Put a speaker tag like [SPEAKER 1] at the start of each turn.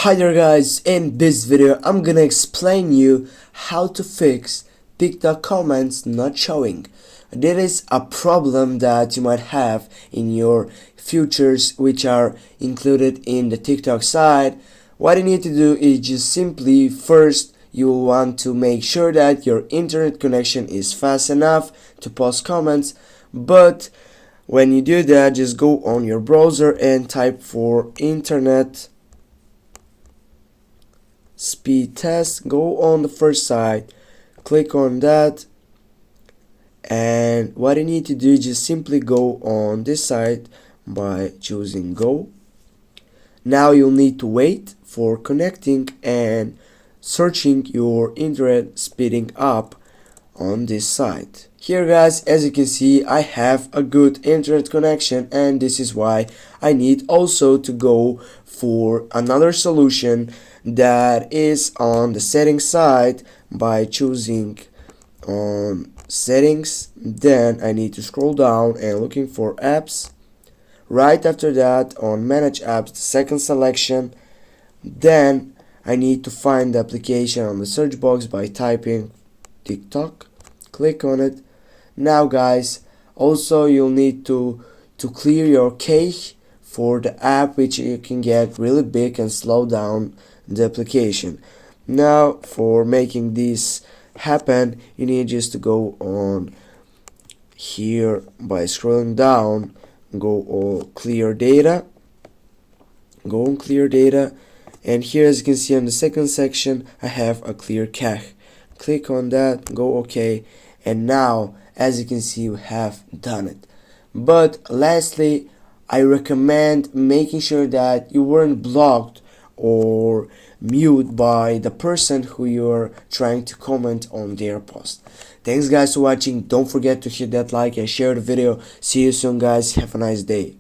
[SPEAKER 1] Hi there guys, in this video I'm gonna explain you how to fix TikTok comments not showing. There is a problem that you might have in your features which are included in the TikTok side. What you need to do is just simply first you want to make sure that your internet connection is fast enough to post comments, but when you do that, just go on your browser and type for internet speed test. Go on the first site, click on that, and what you need to do is just simply go on this site by choosing go. Now you'll need to wait for connecting and searching your internet speeding up on this site. Here guys, as you can see, I have a good internet connection, and this is why I need also to go for another solution that is on the settings side by choosing on settings. Then I need to scroll down and looking for apps. Right after that, on manage apps, the second selection. Then I need to find the application on the search box by typing TikTok. Click on it. Now guys, also you'll need to clear your cache for the app, which you can get really big and slow down the application. Now for making this happen, you need just to go on here by scrolling down, go on clear data, go on clear data, and here as you can see on the second section I have a clear cache. Click on that, go OK, and now as you can see you have done it. But lastly, I recommend making sure that you weren't blocked or mute by the person who you're trying to comment on their post. Thanks guys for watching. Don't forget to hit that like and share the video. See you soon guys. Have a nice day.